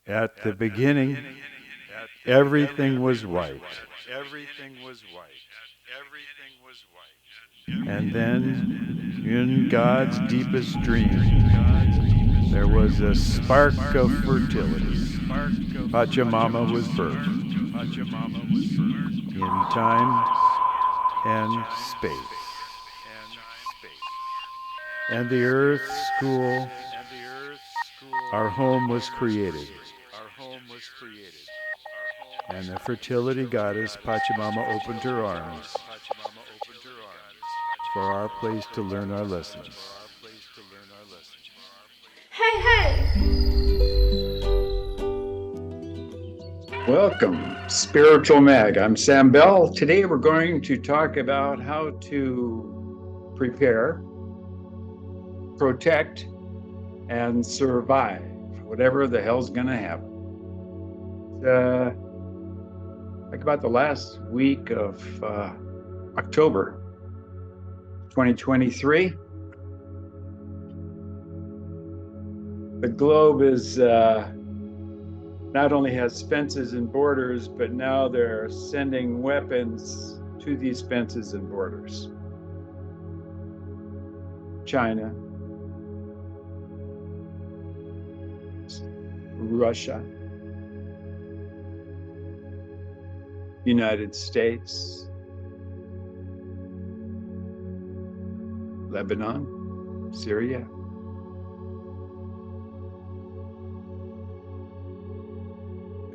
At the beginning, everything was white. And then, in God's deepest dream, there was a spark of fertility. Pachamama was birthed in time and space. And the earth school, our home, was created. And the fertility goddess Pachamama opened her arms for our place to learn our lessons. Hey, hey! Welcome, Spiritual Mag. I'm Sam Bell. Today we're going to talk about how to prepare, protect, and survive whatever the hell's going to happen. Like about the last week of October 2023, the globe is not only has fences and borders, but now they're sending weapons to these fences and borders. China, Russia, United States, Lebanon, Syria.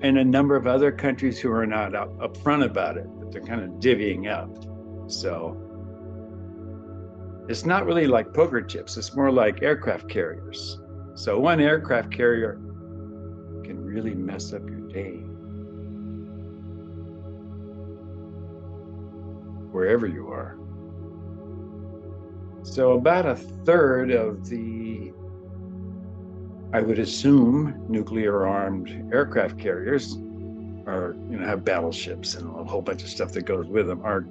And a number of other countries who are not upfront about it, but they're kind of divvying up. So it's not really like poker chips, it's more like aircraft carriers. So one aircraft carrier can really mess up your day, wherever you are. So about a third of the, I would assume, nuclear-armed aircraft carriers are, have battleships and a whole bunch of stuff that goes with them, are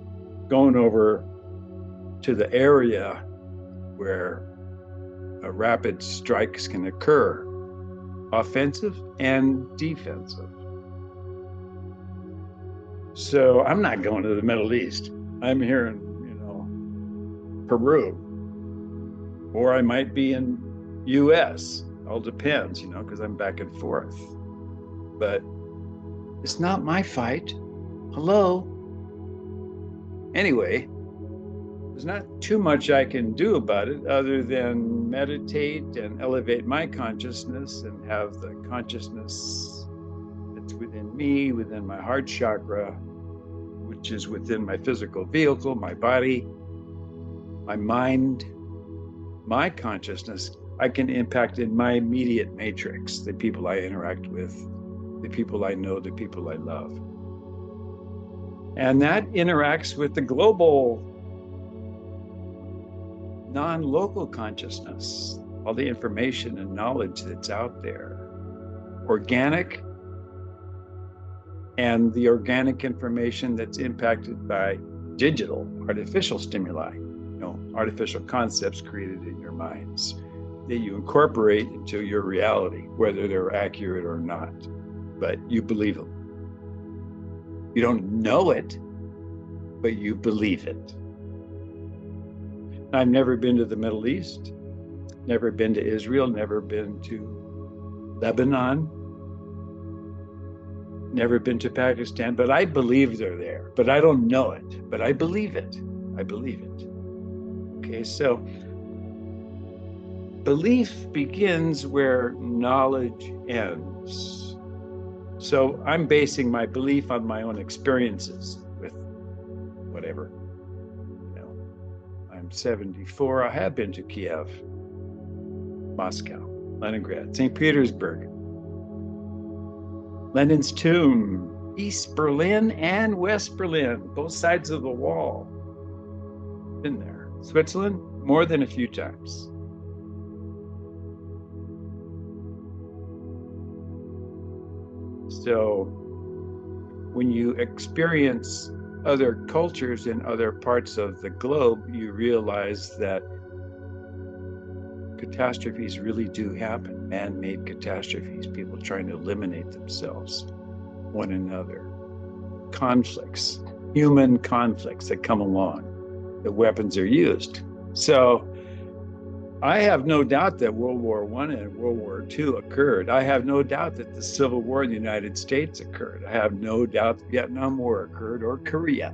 going over to the area where rapid strikes can occur, offensive and defensive. So I'm not going to the Middle East. I'm here in, Peru, or I might be in US. All depends, because I'm back and forth. But it's not my fight. Hello? Anyway, there's not too much I can do about it other than meditate and elevate my consciousness and have the consciousness that's within me, within my heart chakra, which is within my physical vehicle, my body, my mind, my consciousness. I can impact in my immediate matrix, the people I interact with, the people I know, the people I love. And that interacts with the global, non-local consciousness, all the information and knowledge that's out there. Organic, and the organic information that's impacted by digital, artificial stimuli, artificial concepts created in your minds that you incorporate into your reality, whether they're accurate or not, but you believe them. You don't know it, but you believe it. I've never been to the Middle East, never been to Israel, never been to Lebanon, never been to Pakistan, but I believe they're there, but I don't know it, but I believe it. I believe it. Okay, so belief begins where knowledge ends. So I'm basing my belief on my own experiences with whatever. I'm 74. I have been to Kiev, Moscow, Leningrad, St. Petersburg, Lenin's tomb, East Berlin and West Berlin, both sides of the wall. Been there. Switzerland, more than a few times. So when you experience other cultures in other parts of the globe, you realize that catastrophes really do happen. man-made catastrophes, people trying to eliminate themselves, one another, conflicts, human conflicts that come along, the weapons are used. So I have no doubt that World War I and World War II occurred. I have no doubt that the Civil War in the United States occurred. I have no doubt the Vietnam War occurred, or Korea.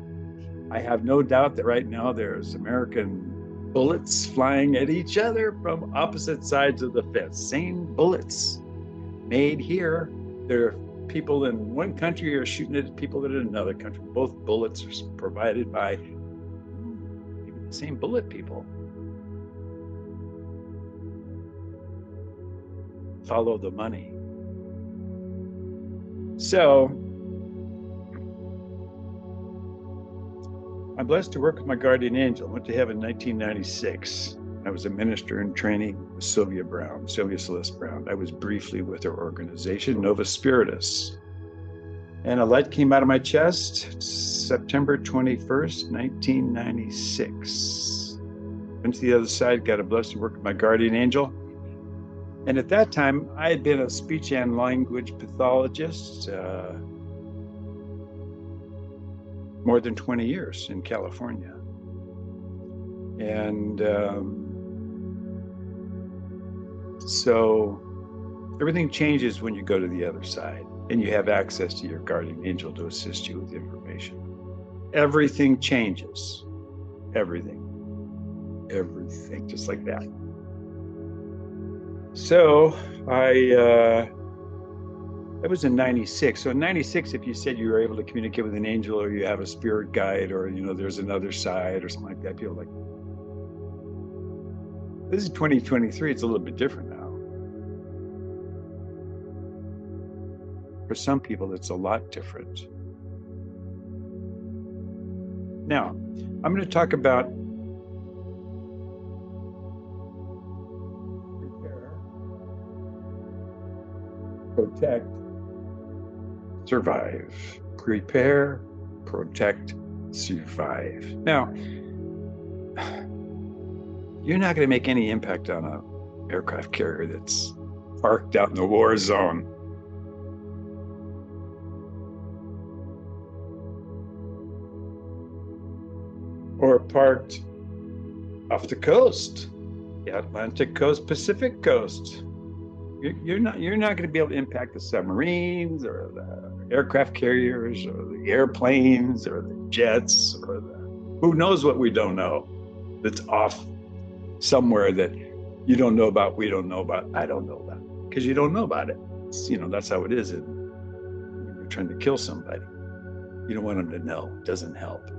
I have no doubt that right now there's American bullets flying at each other from opposite sides of the fence. Same bullets made here. There are people in one country are shooting at people that are in another country. Both bullets are provided by maybe the same bullet people. Follow the money. So I'm blessed to work with my guardian angel. I went to heaven in 1996. I was a minister in training with Sylvia Celeste Brown. I was briefly with her organization, Nova Spiritus. And a light came out of my chest September 21st, 1996. Went to the other side, got a blessing to work with my guardian angel. And at that time, I had been a speech and language pathologist more than 20 years in California. And so everything changes when you go to the other side and you have access to your guardian angel to assist you with information. Everything changes. Everything, just like that. So that was in 96. So in 96, if you said you were able to communicate with an angel or you have a spirit guide or, there's another side or something like that, people are like, this is 2023. It's a little bit different now. For some people, it's a lot different. Now, I'm going to talk about prepare, protect, survive. Prepare, protect, survive. Now, you're not going to make any impact on an aircraft carrier that's parked out in the war zone. Or parked off the coast, the Atlantic coast, Pacific coast. You're not going to be able to impact the submarines or the aircraft carriers or the airplanes or the jets or who knows what we don't know that's off somewhere that you don't know about, we don't know about, I don't know about, because you don't know about it. That's how it is when you're trying to kill somebody. You don't want them to know. It doesn't help.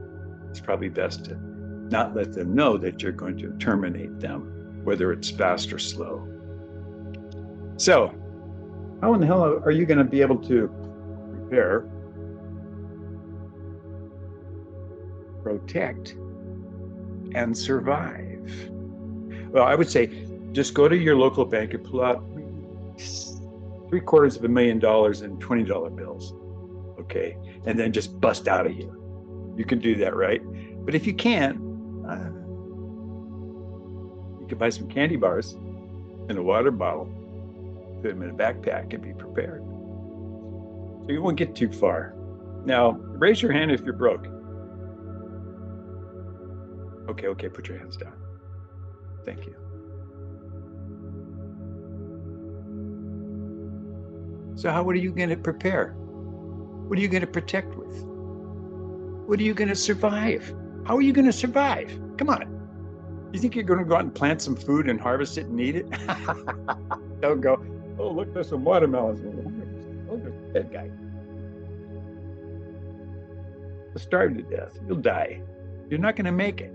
It's probably best to not let them know that you're going to terminate them, whether it's fast or slow. So, how in the hell are you going to be able to prepare, protect, and survive? Well, I would say just go to your local bank and pull out $750,000 in $20 bills, okay? And then just bust out of here. You can do that, right? But if you can't, you can buy some candy bars and a water bottle, put them in a backpack and be prepared. So you won't get too far. Now, raise your hand if you're broke. Okay, put your hands down. Thank you. So what are you going to prepare? What are you going to protect with? What are you going to survive? How are you going to survive? Come on. You think you're going to go out and plant some food and harvest it and eat it? Don't go, oh, look, there's some watermelons. Oh, there's a dead guy. You'll starve to death. You'll die. You're not going to make it.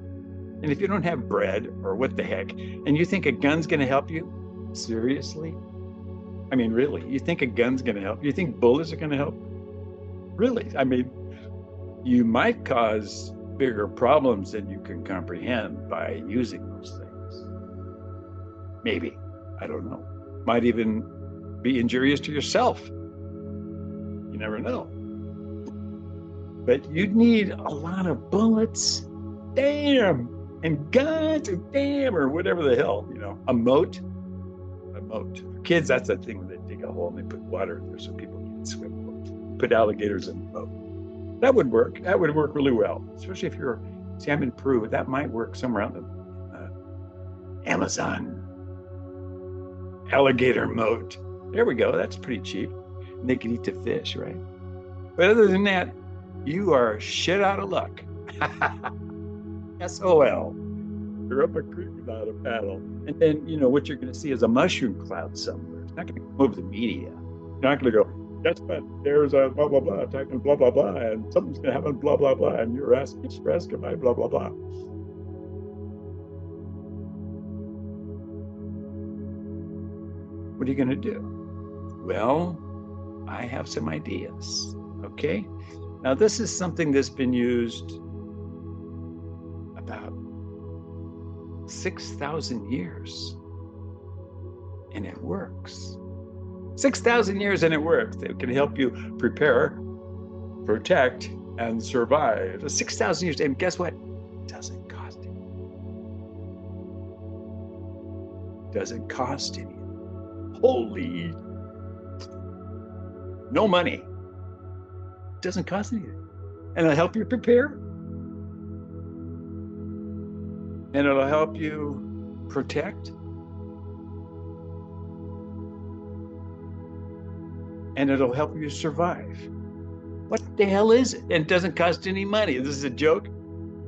And if you don't have bread or what the heck, and you think a gun's going to help you, seriously? I mean, really, you think a gun's going to help? You think bullets are going to help? Really? I mean, you might cause bigger problems than you can comprehend by using those things. Maybe, I don't know. Might even be injurious to yourself. You never know. But you'd need a lot of bullets, damn, and guns, or damn, or whatever the hell, a moat moat. For kids, that's the thing when they dig a hole and they put water in there so people can swim. Put alligators in the boat. That would work. That would work really well, especially if you're, see, I'm in Peru. That might work somewhere out in the Amazon. Alligator moat. There we go. That's pretty cheap. And they can eat the fish, right? But other than that, you are shit out of luck. SOL. You're up a creek without a paddle. And then, you know, what you're going to see is a mushroom cloud somewhere. It's not going to come over the media. You're not going to go, guess what? There's a blah, blah, blah, type in blah, blah, blah, and something's going to happen, blah, blah, blah, and you're asking my blah, blah, blah. What are you going to do? Well, I have some ideas, okay? Now, this is something that's been used about 6,000 years, and it works. 6,000 years and it works. It can help you prepare, protect, and survive. 6,000 years, and guess what? It doesn't cost any. Doesn't cost any. Holy, no money. Doesn't cost anything. And it'll help you prepare. And it'll help you protect. And it'll help you survive. What the hell is it? And it doesn't cost any money. This is a joke.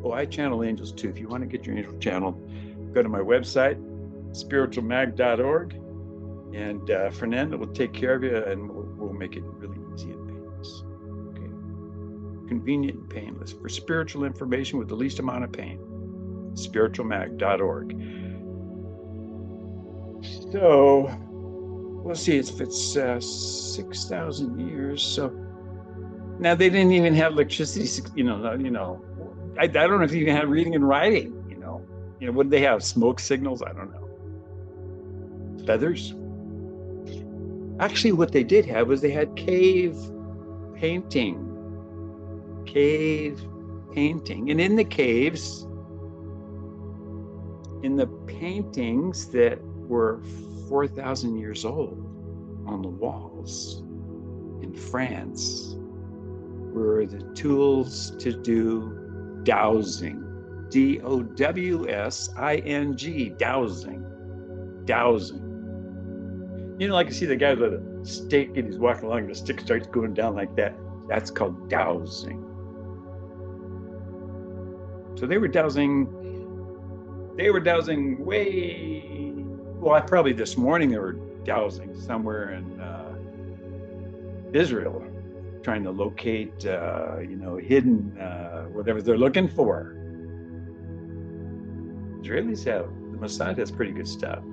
Oh, I channel angels too. If you want to get your angel channel, go to my website, spiritualmag.org. And Fernando will take care of you, and we'll make it really easy and painless. Okay. Convenient and painless. For spiritual information with the least amount of pain. Spiritualmag.org. So we'll see if it's 6,000 years. So now they didn't even have electricity. I don't know if they even had reading and writing. What did they have? Smoke signals? I don't know. Feathers? Actually, what they did have was they had cave painting. And in the caves, in the paintings that were 4,000 years old on the walls in France were the tools to do dowsing. D-O-W-S-I-N-G, dowsing. Like you see the guy with a stick and he's walking along and the stick starts going down like that. That's called dowsing. So they were dowsing probably this morning they were dowsing somewhere in Israel, trying to locate, hidden, whatever they're looking for. Israelis the Mossad has pretty good stuff,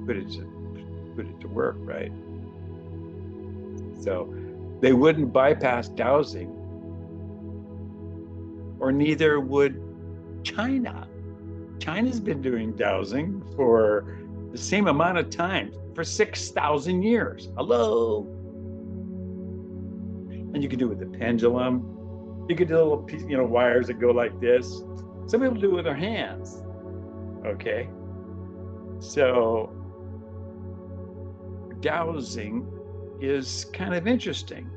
put it to work, right? So they wouldn't bypass dowsing, or neither would China. China's been doing dowsing for the same amount of time, for 6,000 years. Hello. And you can do it with a pendulum. You can do little piece, wires that go like this. Some people do it with their hands. Okay. So dowsing is kind of interesting.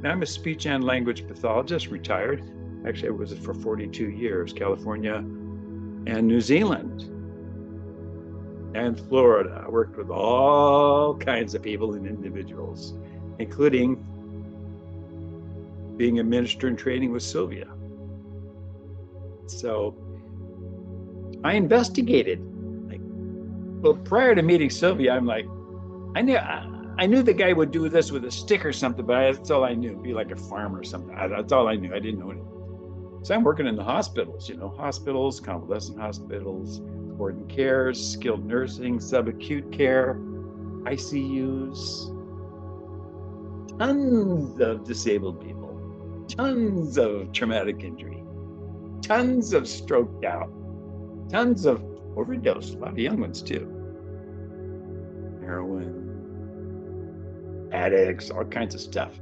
Now, I'm a speech and language pathologist, retired. Actually, I was for 42 years, California and New Zealand and Florida. I worked with all kinds of people and individuals, including being a minister in training with Sylvia. So I investigated. Prior to meeting Sylvia, I'm like, I knew the guy would do this with a stick or something, but that's all I knew. Be like a farmer or something. That's all I knew. I didn't know anything. So I'm working in the hospitals, hospitals, convalescent hospitals, ordinary cares, skilled nursing, subacute care, ICUs, tons of disabled people, tons of traumatic injury, tons of stroked out, tons of overdose, a lot of young ones too. Heroin, addicts, all kinds of stuff.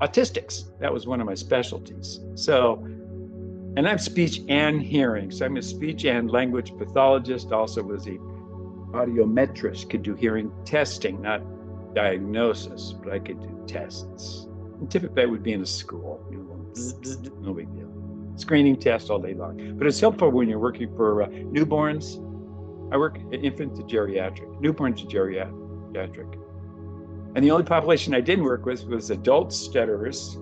Autistics, that was one of my specialties. So, and I'm speech and hearing. So I'm a speech and language pathologist, also was a audiometrist, could do hearing testing, not diagnosis, but I could do tests. And typically I would be in a school, no big deal. Screening tests all day long. But it's helpful when you're working for newborns. I work infant to geriatric, newborn to geriatric. And the only population I didn't work with was adult stutterers.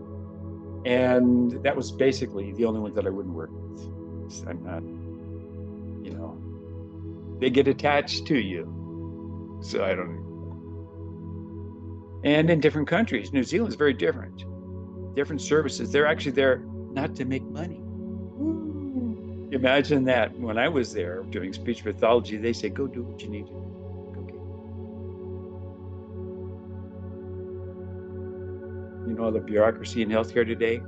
And that was basically the only ones that I wouldn't work with. I'm not, they get attached to you. So I don't. And in different countries, New Zealand's very different. Different services. They're actually there not to make money. Imagine that. When I was there doing speech pathology, they say, go do what you need to do. You know, the bureaucracy in healthcare today.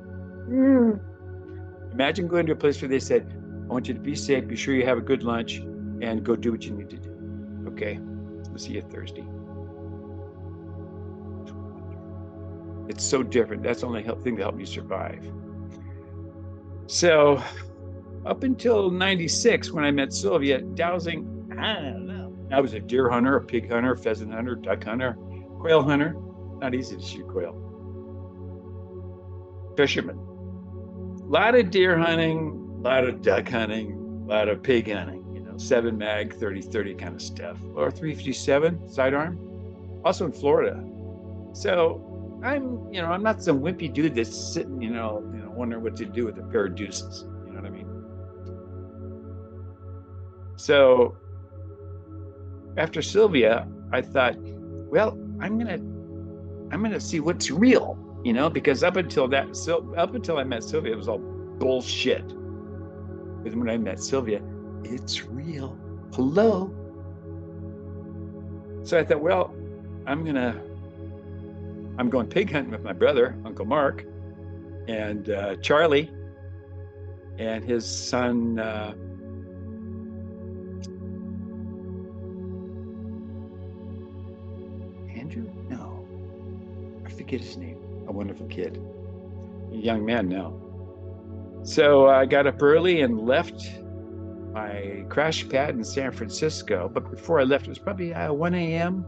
Imagine going to a place where they said, I want you to be safe, be sure you have a good lunch, and go do what you need to do. Okay, we'll see you Thursday. It's so different. That's the only thing to help me survive. So up until 96, when I met Sylvia, dowsing, I don't know. I was a deer hunter, a pig hunter, a pheasant hunter, duck hunter, quail hunter. Not easy to shoot quail. Fisherman. A lot of deer hunting, a lot of duck hunting, a lot of pig hunting, 7 mag, 30-30 kind of stuff. Or 357 sidearm, also in Florida. So I'm not some wimpy dude that's sitting, wondering what to do with a pair of deuces. You know what I mean? So after Sylvia, I thought, well, I'm gonna see what's real, because up until I met Sylvia, it was all bullshit. Because when I met Sylvia, it's real. Hello. So I thought, well, I'm going pig hunting with my brother, Uncle Mark, and Charlie, and his son, Andrew? No, I forget his name. A wonderful kid, a young man now. So I got up early and left my crash pad in San Francisco. But before I left, it was probably 1 a.m.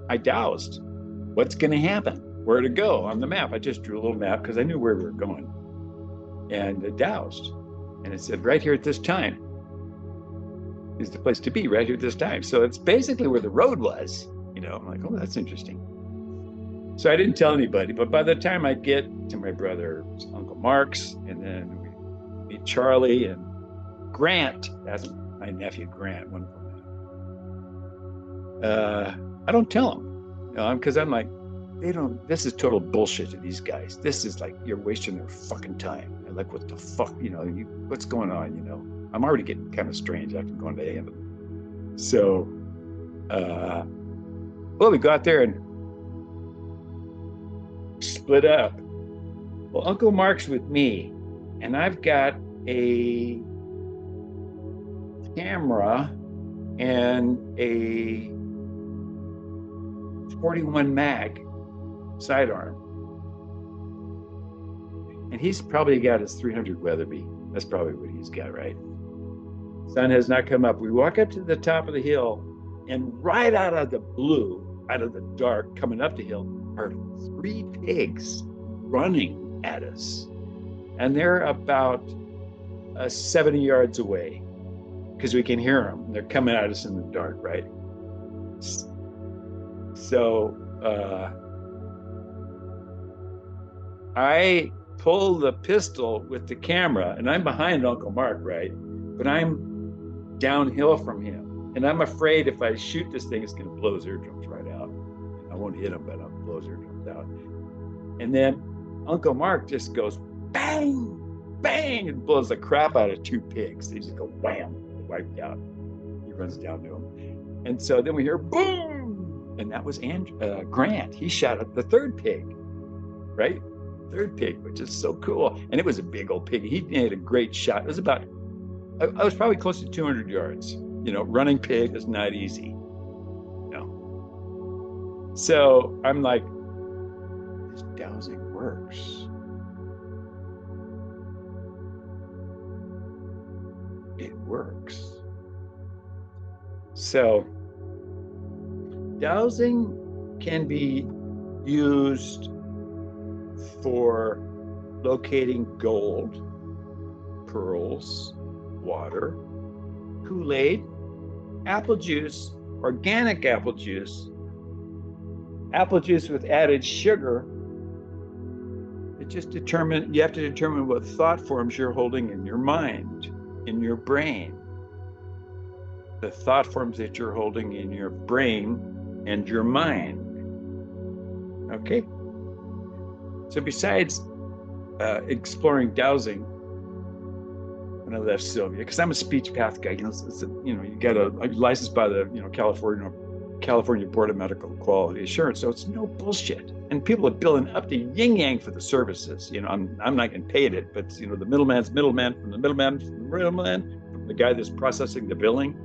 I dowsed. What's going to happen? Where to go on the map? I just drew a little map because I knew where we were going. And I dowsed. And it said, right here at this time is the place to be, right here at this time. So it's basically where the road was. I'm like, oh, that's interesting. So I didn't tell anybody. But by the time I get to my brother, Uncle Mark's, and then we meet Charlie and Grant, that's my nephew, Grant, wonderful man. I don't tell him, because I'm like, this is total bullshit to these guys. This is like, you're wasting their fucking time. I'm like, what the fuck, what's going on, I'm already getting kind of strange after going to A&M. So, well, we got there and split up. Well, Uncle Mark's with me, and I've got a camera and a 41 mag sidearm, and he's probably got his 300 Weatherby. That's probably what he's got, right? Sun has not come up. We walk up to the top of the hill, and right out of the blue, out of the dark, coming up the hill, are 3 pigs running at us, and they're about 70 yards away, because we can hear them. They're coming at us in the dark, right? So I pull the pistol with the camera, and I'm behind Uncle Mark, right? But I'm downhill from him, and I'm afraid if I shoot this thing, it's going to blow his eardrums right out. I won't hit him, but I'll blow his eardrums out. And then Uncle Mark just goes bang, bang, and blows the crap out of 2 pigs. They just go wham, wiped out. He runs down to him. And so then we hear boom, and that was Grant. He shot at the 3rd pig, right? 3rd pig, which is so cool. And it was a big old pig. He made a great shot. It was about, I was probably close to 200 yards. Running pig is not easy. So I'm like, this dowsing works. It works. So Dowsing can be used for locating gold, pearls, water, Kool-Aid, apple juice, organic apple juice with added sugar. You have to determine what thought forms you're holding in your mind, in your brain. The thought forms that you're holding in your brain and your mind. Okay? So besides exploring dowsing, when I left Sylvia, because I'm a speech path guy, you got a license by the California Board of Medical Quality Assurance, so it's no bullshit. And people are billing up to yin yang for the services. I'm not getting paid it, but the middleman's middleman from the middleman from the middleman from the guy that's processing the billing,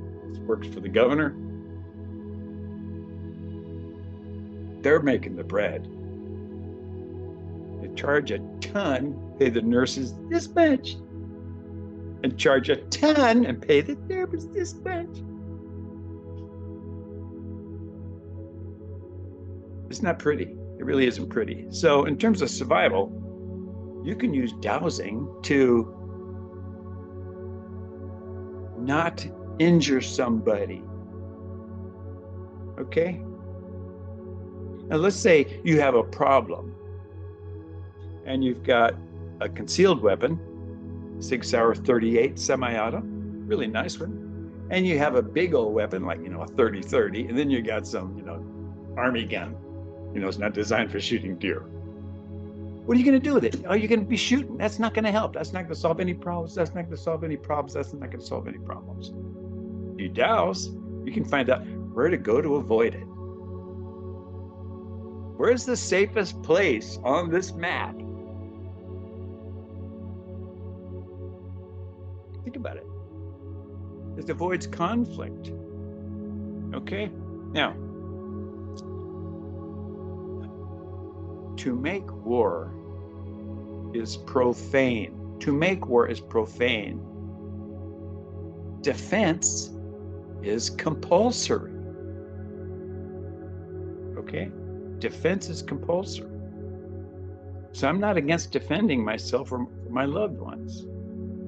works for the governor. They're making the bread. They charge a ton, pay the nurses this much, and charge a ton and pay the therapists this much. It's not pretty. It really isn't pretty. So in terms of survival, you can use dowsing to not injure somebody. Okay? Now let's say you have a problem and you've got a concealed weapon, Sig Sauer 38 semi-auto, really nice one. And you have a big old weapon like, a 30-30, and then you got some, army gun. It's not designed for shooting deer. What are you going to do with it? Oh, you're going to be shooting. That's not going to help. That's not going to solve any problems. That's not going to solve any problems. That's not going to solve any problems. You douse, you can find out where to go to avoid it. Where's the safest place on this map? Think about it. It avoids conflict. Okay? Now, to make war is profane. To make war is profane. Defense is compulsory. Okay? Defense is compulsory. So I'm not against defending myself or my loved ones.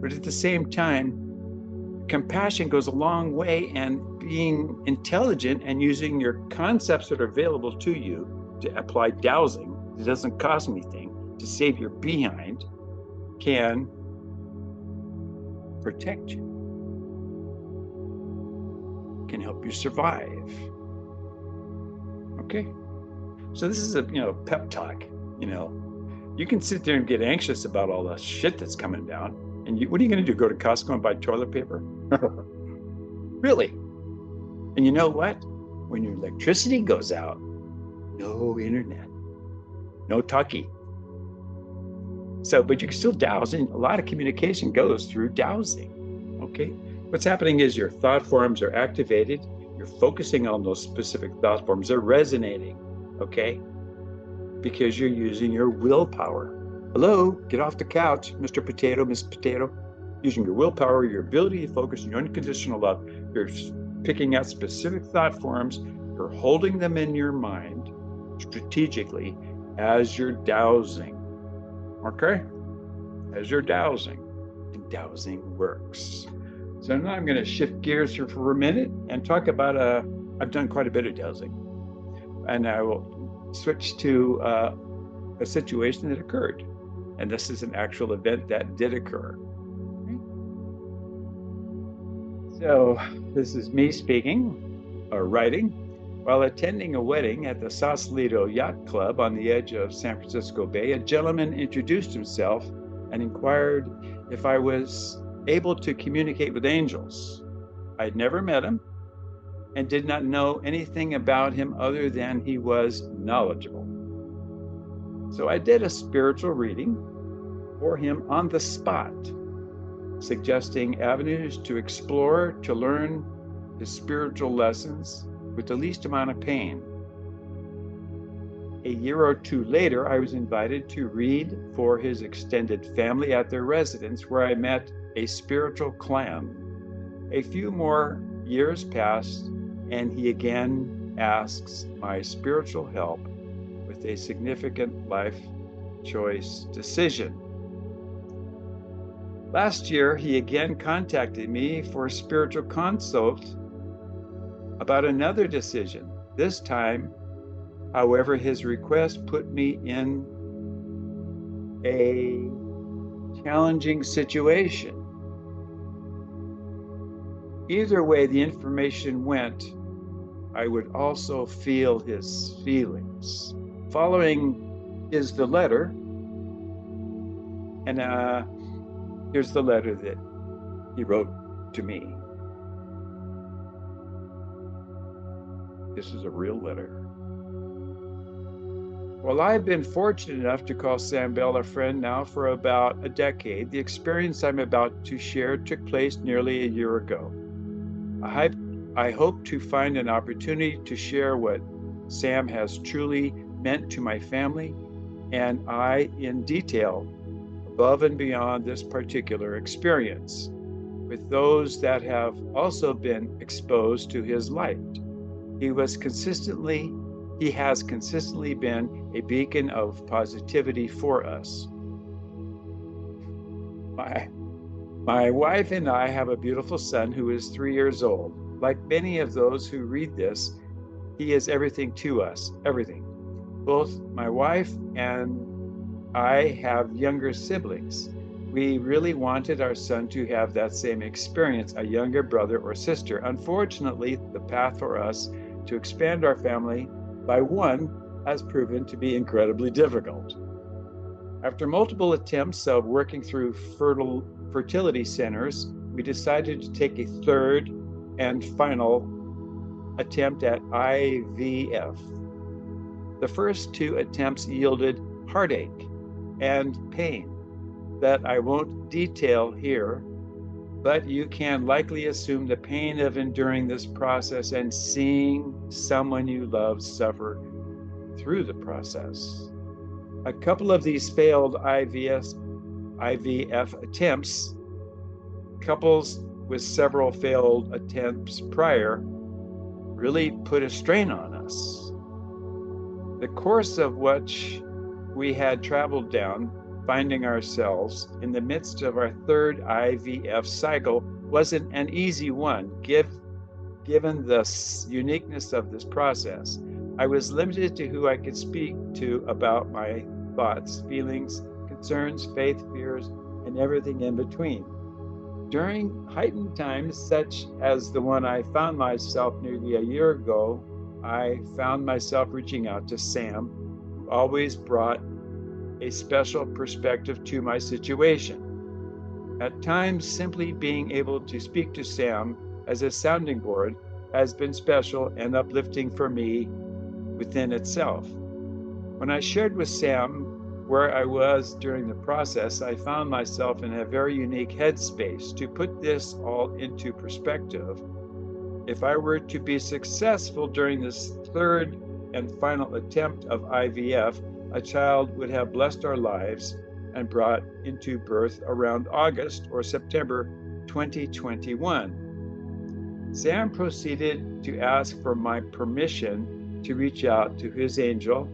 But at the same time, compassion goes a long way, and being intelligent and using your concepts that are available to you to apply dowsing, it doesn't cost anything, to save your behind, can protect you, can help you survive. Okay? So this is a pep talk. You can sit there and get anxious about all the shit that's coming down. And what are you going to do? Go to Costco and buy toilet paper? Really? And you know what? When your electricity goes out, no internet, no talkie. So, but you can still douse, and a lot of communication goes through dowsing. Okay? What's happening is your thought forms are activated. You're focusing on those specific thought forms. They're resonating. Okay? Because you're using your willpower. Hello, get off the couch, Mr. Potato, Miss Potato. Using your willpower, your ability to focus, your unconditional love. You're picking out specific thought forms. You're holding them in your mind strategically as you're dowsing. Okay? As you're dowsing. And dowsing works. So now I'm going to shift gears here for a minute and talk about I've done quite a bit of dowsing. And I will switch to a situation that occurred. And this is an actual event that did occur. So this is me speaking or writing. While attending a wedding at the Sausalito Yacht Club on the edge of San Francisco Bay, a gentleman introduced himself and inquired if I was able to communicate with angels. I'd never met him and did not know anything about him other than he was knowledgeable. So I did a spiritual reading for him on the spot, suggesting avenues to explore to learn his spiritual lessons with the least amount of pain. A year or two later, I was invited to read for his extended family at their residence, where I met a spiritual clan. A few more years passed, and he again asks my spiritual help with a significant life choice decision. Last year, he again contacted me for a spiritual consult about another decision. This time, however, his request put me in a challenging situation. Either way the information went, I would also feel his feelings. Following is the letter, and here's the letter that he wrote to me. This is a real letter. Well, I've been fortunate enough to call Sam Bell a friend now for about a decade. The experience I'm about to share took place nearly a year ago. I hope to find an opportunity to share what Sam has truly meant to my family and I in detail, above and beyond this particular experience, with those that have also been exposed to his light. He has consistently been a beacon of positivity for us. My wife and I have a beautiful son who is 3 years old. Like many of those who read this, he is everything to us, everything. Both my wife and I have younger siblings. We really wanted our son to have that same experience, a younger brother or sister. Unfortunately, the path for us to expand our family by one has proven to be incredibly difficult. After multiple attempts of working through fertility centers, we decided to take a third and final attempt at IVF. The first two attempts yielded heartache and pain that I won't detail here, but you can likely assume the pain of enduring this process and seeing someone you love suffer through the process. A couple of these failed IVF attempts, couples with several failed attempts prior, really put a strain on us. The course of which we had traveled down, finding ourselves in the midst of our third IVF cycle, wasn't an easy one, given the uniqueness of this process. I was limited to who I could speak to about my thoughts, feelings, concerns, faith, fears, and everything in between. During heightened times, such as the one I found myself nearly a year ago, I found myself reaching out to Sam, who always brought a special perspective to my situation. At times, simply being able to speak to Sam as a sounding board has been special and uplifting for me within itself. When I shared with Sam where I was during the process, I found myself in a very unique headspace. To put this all into perspective, if I were to be successful during this third and final attempt of IVF, a child would have blessed our lives and brought into birth around August or September 2021. Sam proceeded to ask for my permission to reach out to his angel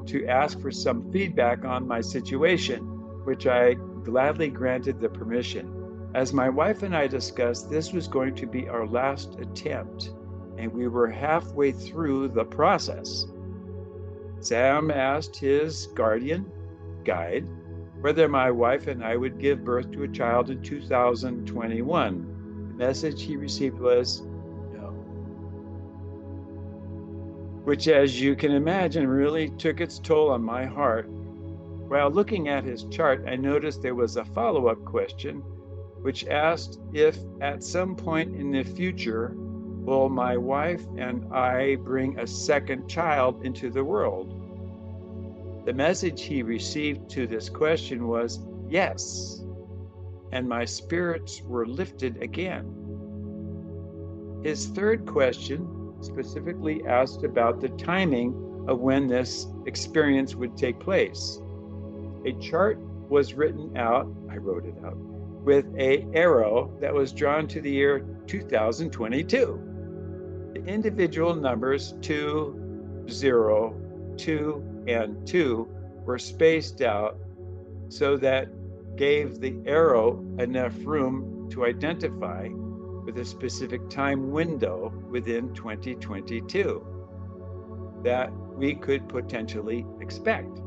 to ask for some feedback on my situation, which I gladly granted the permission. As my wife and I discussed, this was going to be our last attempt, and we were halfway through the process. Sam asked his guide, whether my wife and I would give birth to a child in 2021. The message he received was no, which, as you can imagine, really took its toll on my heart. While looking at his chart, I noticed there was a follow-up question, which asked if at some point in the future, will my wife and I bring a second child into the world? The message he received to this question was yes, and my spirits were lifted again. His third question specifically asked about the timing of when this experience would take place. A chart was written out, I wrote it out, with an arrow that was drawn to the year 2022. The individual numbers 2, 0, 2, and 2 were spaced out so that gave the arrow enough room to identify with a specific time window within 2022 that we could potentially expect.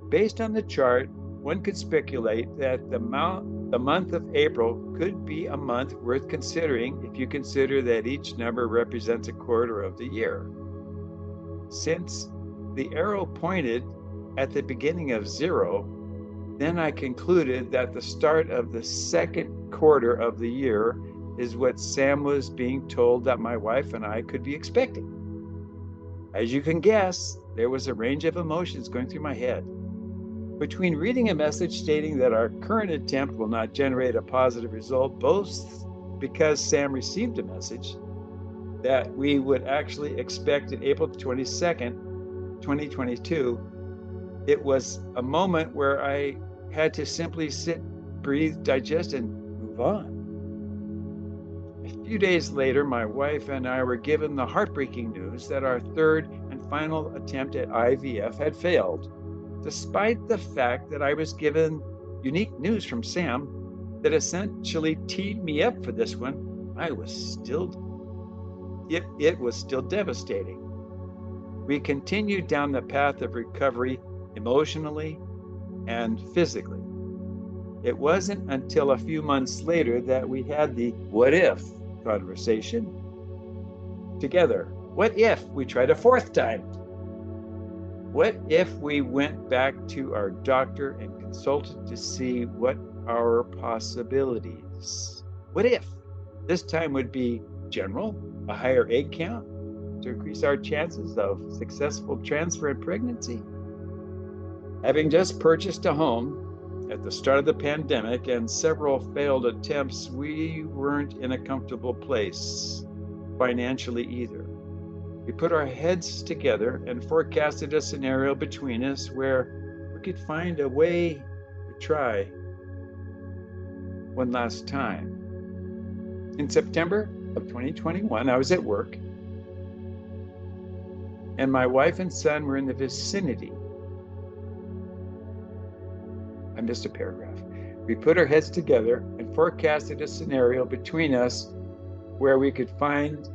Based on the chart, one could speculate that the month of April could be a month worth considering if you consider that each number represents a quarter of the year. Since the arrow pointed at the beginning of 0, then I concluded that the start of the second quarter of the year is what Sam was being told that my wife and I could be expecting. As you can guess, there was a range of emotions going through my head. Between reading a message stating that our current attempt will not generate a positive result, both because Sam received a message that we would actually expect it April 22nd, 2022, it was a moment where I had to simply sit, breathe, digest, and move on. A few days later, my wife and I were given the heartbreaking news that our third and final attempt at IVF had failed, despite the fact that I was given unique news from Sam that essentially teed me up for this one. It was still devastating. We continued down the path of recovery emotionally and physically. It wasn't until a few months later that we had the what if conversation together. What if we tried a fourth time? What if we went back to our doctor and consulted to see what our possibilities? What if this time would be general, a higher egg count to increase our chances of successful transfer and pregnancy? Having just purchased a home at the start of the pandemic and several failed attempts, we weren't in a comfortable place financially either. We put our heads together and forecasted a scenario between us where we could find a way to try one last time. In September of 2021, I was at work, and my wife and son were in the vicinity. I missed a paragraph. We put our heads together and forecasted a scenario between us where we could find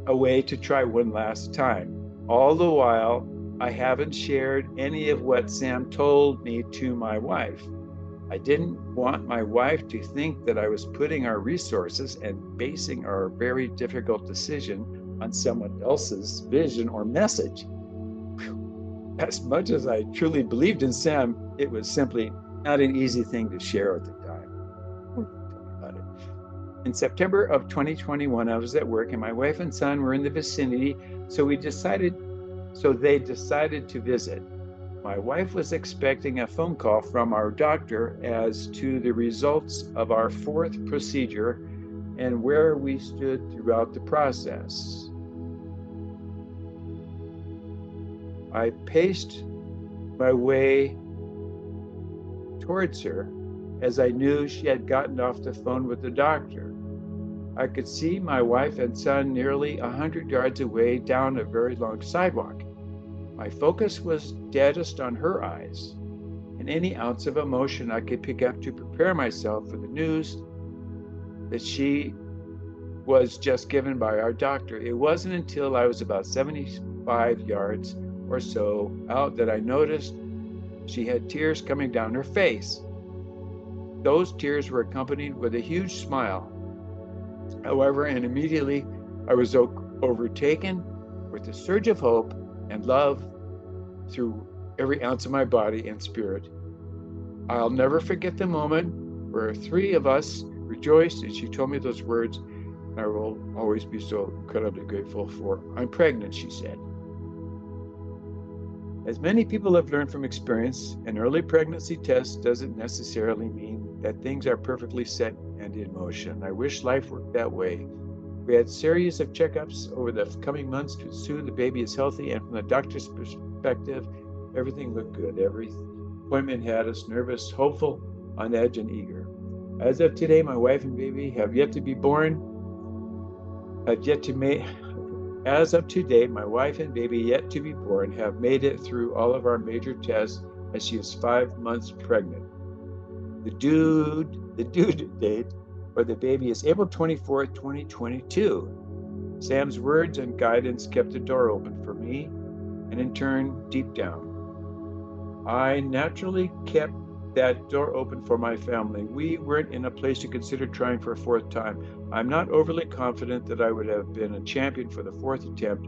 a way to try one last time. All the while, I haven't shared any of what Sam told me to my wife. I didn't want my wife to think that I was putting our resources and basing our very difficult decision on someone else's vision or message. As much as I truly believed in Sam, it was simply not an easy thing to share at the time. In September of 2021, I was at work and my wife and son were in the vicinity, so they decided to visit. My wife was expecting a phone call from our doctor as to the results of our fourth procedure and where we stood throughout the process. I paced my way towards her as I knew she had gotten off the phone with the doctor. I could see my wife and son nearly 100 yards away down a very long sidewalk. My focus was deadest on her eyes, and any ounce of emotion I could pick up to prepare myself for the news that she was just given by our doctor. It wasn't until I was about 75 yards or so out that I noticed she had tears coming down her face. Those tears were accompanied with a huge smile. However, and immediately I was overtaken with a surge of hope and love through every ounce of my body and spirit. I'll never forget the moment where three of us rejoiced and she told me those words, and I will always be so incredibly grateful for. I'm pregnant, she said. As many people have learned from experience, an early pregnancy test doesn't necessarily mean that things are perfectly set and in motion. I wish life worked that way. We had a series of checkups over the coming months to ensure the baby is healthy, and from the doctor's perspective, everything looked good. Every appointment had us nervous, hopeful, on edge, and eager. As of today, my wife and baby have yet to be born, As of today, my wife and baby yet to be born have made it through all of our major tests as she is 5 months pregnant. The due date for the baby is April 24th, 2022. Sam's words and guidance kept the door open for me, and in turn, deep down, I naturally kept that door open for my family. We weren't in a place to consider trying for a fourth time. I'm not overly confident that I would have been a champion for the fourth attempt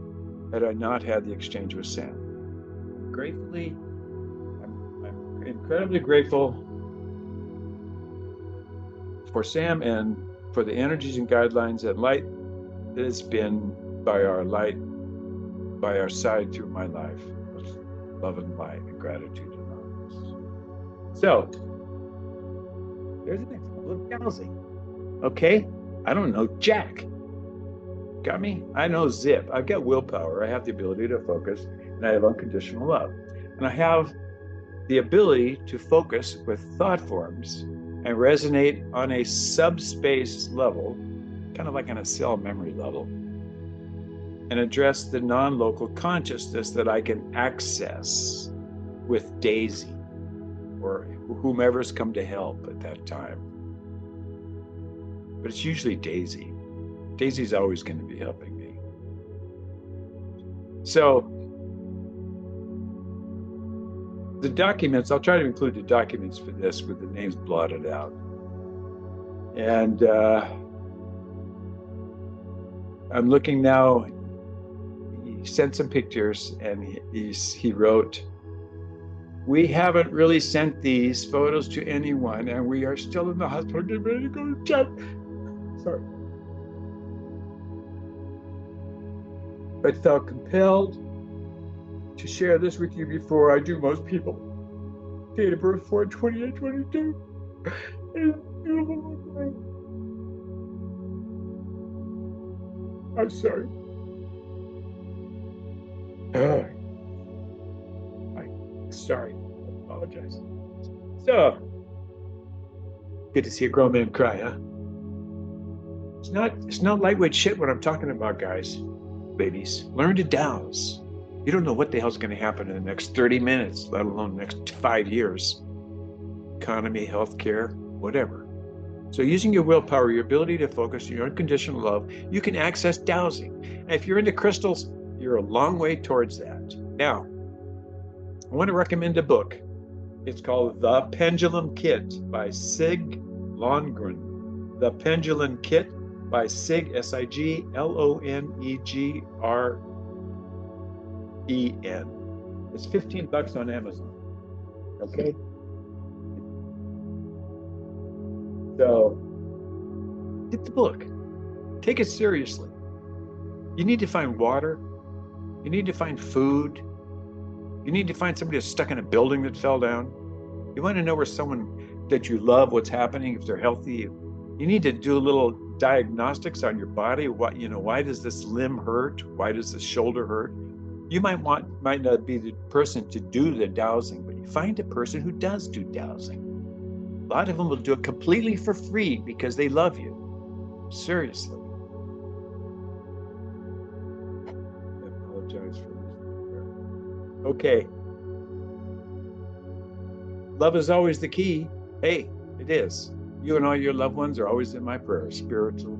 had I not had the exchange with Sam. I'm incredibly grateful for Sam and for the energies and guidelines and light that has been by our side through my life. Love and light and gratitude. So, there's an example of dowsing. Okay, I don't know Jack. Got me? I know zip. I've got willpower. I have the ability to focus, and I have unconditional love. And I have the ability to focus with thought forms and resonate on a subspace level, kind of like on a cell memory level, and address the non-local consciousness that I can access with Daisy, or whomever's come to help at that time. But it's usually Daisy. Daisy's always going to be helping me. So the documents, I'll try to include the documents for this with the names blotted out. And I'm looking now, he sent some pictures, and he wrote, "We haven't really sent these photos to anyone, and we are still in the hospital getting ready to go to chat." Sorry. But felt compelled to share this with you before I do most people. Date of birth 4/28/22. I'm sorry. Sorry, I apologize. So, good to see a grown man cry, huh? It's not lightweight shit what I'm talking about, guys, ladies. Learn to douse. You don't know what the hell's going to happen in the next 30 minutes, let alone the next 5 years. Economy, healthcare, whatever. So using your willpower, your ability to focus, your unconditional love, you can access dowsing. And if you're into crystals, you're a long way towards that. Now, I want to recommend a book. It's called The Pendulum Kit by Sig Longren. The Pendulum Kit by Sig, SIGLONEGREN. It's $15 on Amazon. Okay? So, get the book. Take it seriously. You need to find water. You need to find food. You need to find somebody that's stuck in a building that fell down. You want to know where someone that you love, what's happening, if they're healthy. You need to do a little diagnostics on your body. Why does this limb hurt? Why does this shoulder hurt? You might not be the person to do the dowsing, but you find a person who does do dowsing. A lot of them will do it completely for free because they love you. Seriously. I apologize for this. Okay. Love is always the key. Hey, it is. You and all your loved ones are always in my prayers, spiritual